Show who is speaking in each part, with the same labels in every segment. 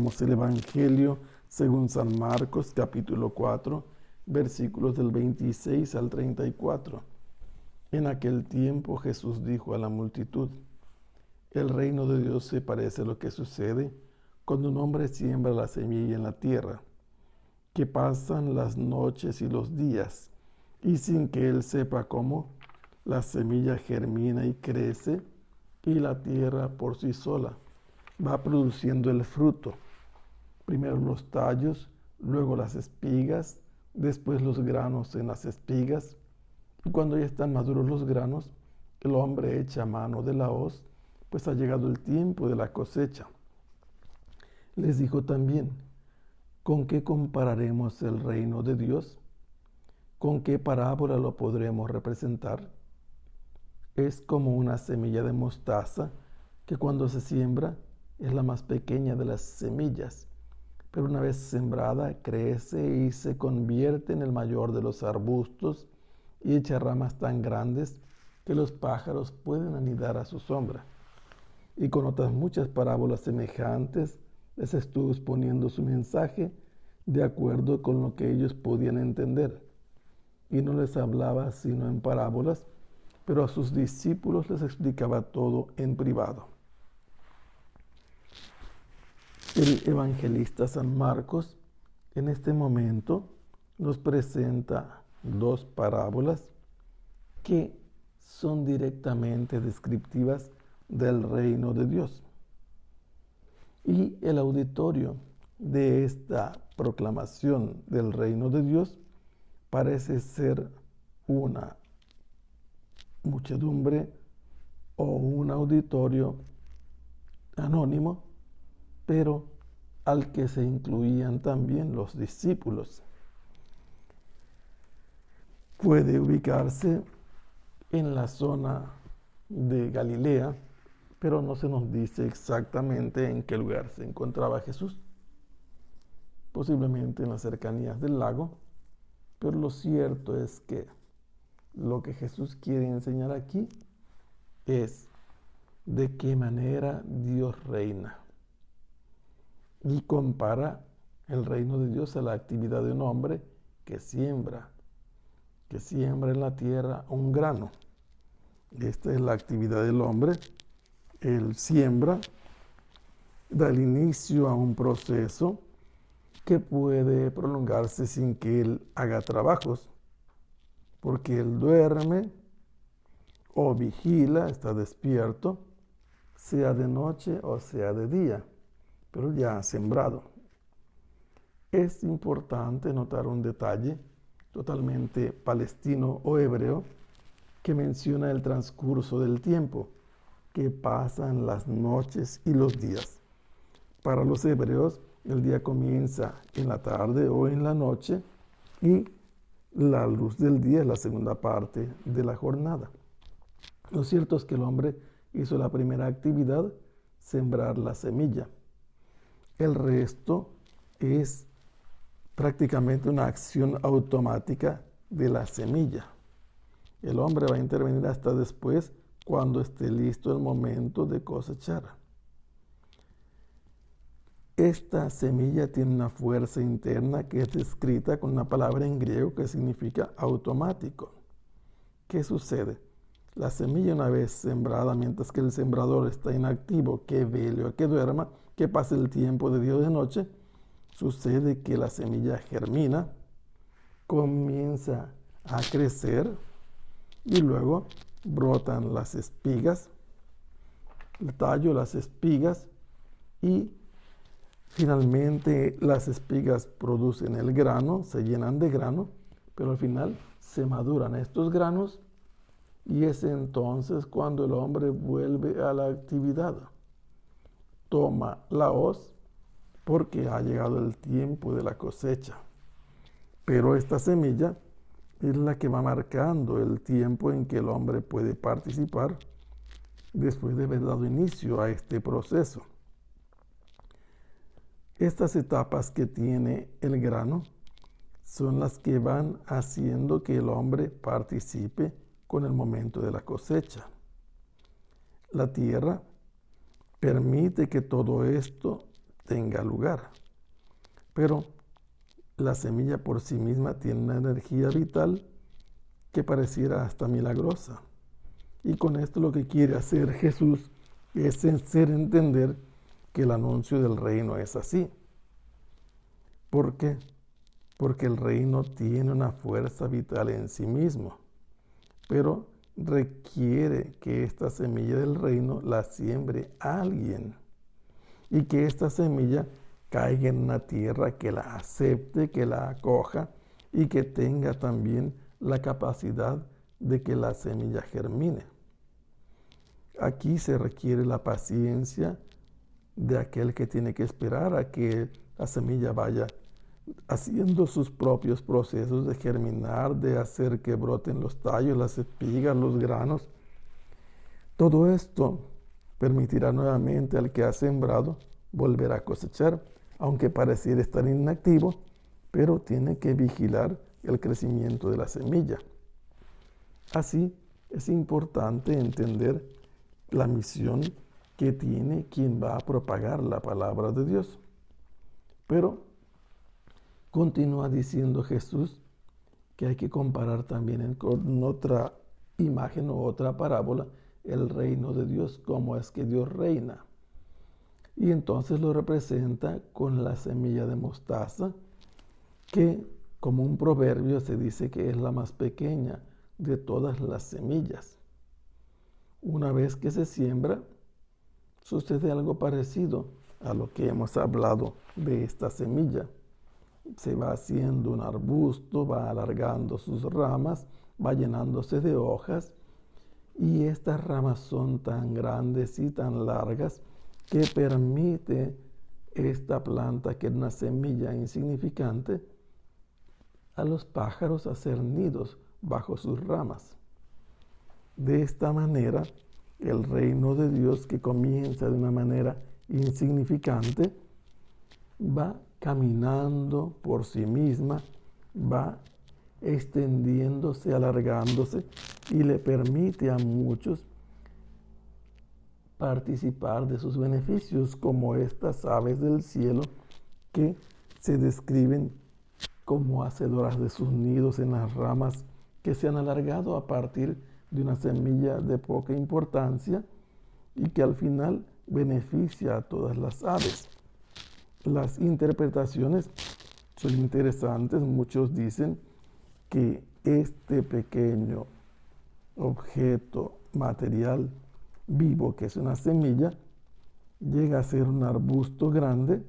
Speaker 1: Leemos el Evangelio según San Marcos, capítulo 4, versículos del 26 al 34. En aquel tiempo Jesús dijo a la multitud: el reino de Dios se parece a lo que sucede cuando un hombre siembra la semilla en la tierra, que pasan las noches y los días, y sin que él sepa cómo, la semilla germina y crece, y la tierra por sí sola va produciendo el fruto. Primero los tallos, luego las espigas, después los granos en las espigas. Y cuando ya están maduros los granos, el hombre echa mano de la hoz, pues ha llegado el tiempo de la cosecha. Les dijo también: ¿con qué compararemos el reino de Dios? ¿Con qué parábola lo podremos representar? Es como una semilla de mostaza que cuando se siembra es la más pequeña de las semillas, pero una vez sembrada crece y se convierte en el mayor de los arbustos y echa ramas tan grandes que los pájaros pueden anidar a su sombra. Y con otras muchas parábolas semejantes les estuvo exponiendo su mensaje de acuerdo con lo que ellos podían entender. Y no les hablaba sino en parábolas, pero a sus discípulos les explicaba todo en privado. El evangelista San Marcos en este momento nos presenta dos parábolas que son directamente descriptivas del reino de Dios. Y el auditorio de esta proclamación del reino de Dios parece ser una muchedumbre o un auditorio anónimo, pero al que se incluían también los discípulos. Puede ubicarse en la zona de Galilea, pero no se nos dice exactamente en qué lugar se encontraba Jesús. Posiblemente en las cercanías del lago, pero lo cierto es que lo que Jesús quiere enseñar aquí es de qué manera Dios reina. Y compara el reino de Dios a la actividad de un hombre que siembra en la tierra un grano. Esta es la actividad del hombre. Él siembra, da el inicio a un proceso que puede prolongarse sin que él haga trabajos, porque él duerme o vigila, está despierto, sea de noche o sea de día, pero ya ha sembrado. Es importante notar un detalle totalmente palestino o hebreo que menciona el transcurso del tiempo, que pasan las noches y los días. Para los hebreos, el día comienza en la tarde o en la noche y la luz del día es la segunda parte de la jornada. Lo cierto es que el hombre hizo la primera actividad, sembrar la semilla. El resto es prácticamente una acción automática de la semilla. El hombre va a intervenir hasta después, cuando esté listo el momento de cosechar. Esta semilla tiene una fuerza interna que es descrita con una palabra en griego que significa automático. ¿Qué sucede? La semilla, una vez sembrada, mientras que el sembrador está inactivo, que vele o que duerma, que pase el tiempo de día o de noche, sucede que la semilla germina, comienza a crecer y luego brotan las espigas, el tallo, las espigas, y finalmente las espigas producen el grano, se llenan de grano, pero al final se maduran estos granos y es entonces cuando el hombre vuelve a la actividad. Toma la hoz porque ha llegado el tiempo de la cosecha. Pero esta semilla es la que va marcando el tiempo en que el hombre puede participar después de haber dado inicio a este proceso. Estas etapas que tiene el grano son las que van haciendo que el hombre participe con el momento de la cosecha. La tierra permite que todo esto tenga lugar. Pero la semilla por sí misma tiene una energía vital que pareciera hasta milagrosa. Y con esto lo que quiere hacer Jesús es hacer entender que el anuncio del reino es así. ¿Por qué? Porque el reino tiene una fuerza vital en sí mismo, pero requiere que esta semilla del reino la siembre alguien y que esta semilla caiga en una tierra que la acepte, que la acoja y que tenga también la capacidad de que la semilla germine. Aquí se requiere la paciencia de aquel que tiene que esperar a que la semilla vaya haciendo sus propios procesos de germinar, de hacer que broten los tallos, las espigas, los granos. Todo esto permitirá nuevamente al que ha sembrado volver a cosechar, aunque pareciera estar inactivo, pero tiene que vigilar el crecimiento de la semilla. Así, es importante entender la misión que tiene quien va a propagar la palabra de Dios. Pero continúa diciendo Jesús que hay que comparar también con otra imagen o otra parábola el reino de Dios, cómo es que Dios reina. Y entonces lo representa con la semilla de mostaza, que como un proverbio se dice que es la más pequeña de todas las semillas. Una vez que se siembra, sucede algo parecido a lo que hemos hablado de esta semilla. Se va haciendo un arbusto, va alargando sus ramas, va llenándose de hojas, y estas ramas son tan grandes y tan largas que permite esta planta, que es una semilla insignificante, a los pájaros hacer nidos bajo sus ramas. De esta manera, el reino de Dios, que comienza de una manera insignificante, va caminando por sí misma, va extendiéndose, alargándose, y le permite a muchos participar de sus beneficios, como estas aves del cielo que se describen como hacedoras de sus nidos en las ramas que se han alargado a partir de una semilla de poca importancia y que al final beneficia a todas las aves. Las interpretaciones son interesantes. Muchos dicen que este pequeño objeto material vivo, que es una semilla, llega a ser un arbusto grande.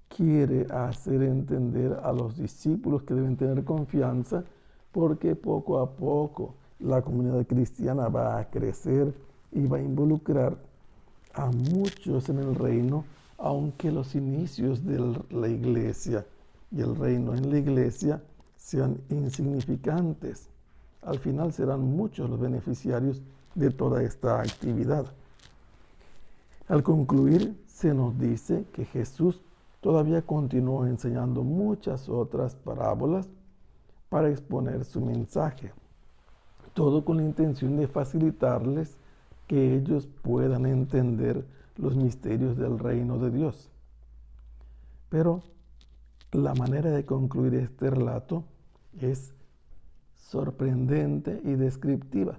Speaker 1: Quiere hacer entender a los discípulos que deben tener confianza, porque poco a poco la comunidad cristiana va a crecer y va a involucrar a muchos en el reino, aunque los inicios de la iglesia y el reino en la iglesia sean insignificantes. Al final serán muchos los beneficiarios de toda esta actividad. Al concluir, se nos dice que Jesús todavía continuó enseñando muchas otras parábolas para exponer su mensaje, todo con la intención de facilitarles que ellos puedan entender los misterios del reino de Dios. Pero la manera de concluir este relato es sorprendente y descriptiva.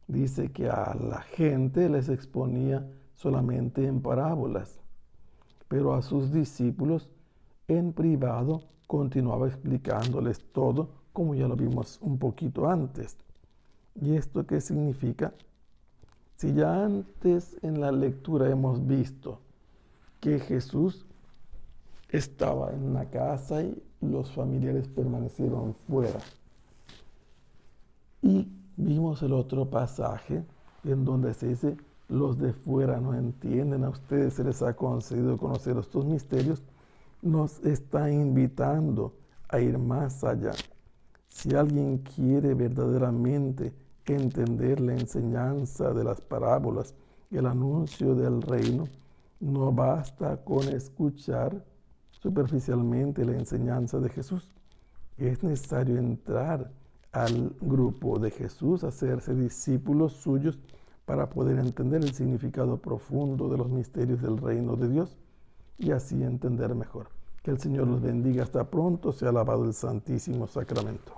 Speaker 1: Dice que a la gente les exponía solamente en parábolas, pero a sus discípulos en privado continuaba explicándoles todo, como ya lo vimos un poquito antes. ¿Y esto qué significa? Si ya antes en la lectura hemos visto que Jesús estaba en una casa y los familiares permanecieron fuera, y vimos el otro pasaje en donde se dice: los de fuera no entienden, a ustedes se les ha concedido conocer estos misterios, nos está invitando a ir más allá. Si alguien quiere verdaderamente entender la enseñanza de las parábolas, el anuncio del reino, no basta con escuchar superficialmente la enseñanza de Jesús. Es necesario entrar al grupo de Jesús, hacerse discípulos suyos para poder entender el significado profundo de los misterios del reino de Dios. y así entender mejor. Que el Señor los bendiga. Hasta pronto. Sea alabado el Santísimo Sacramento.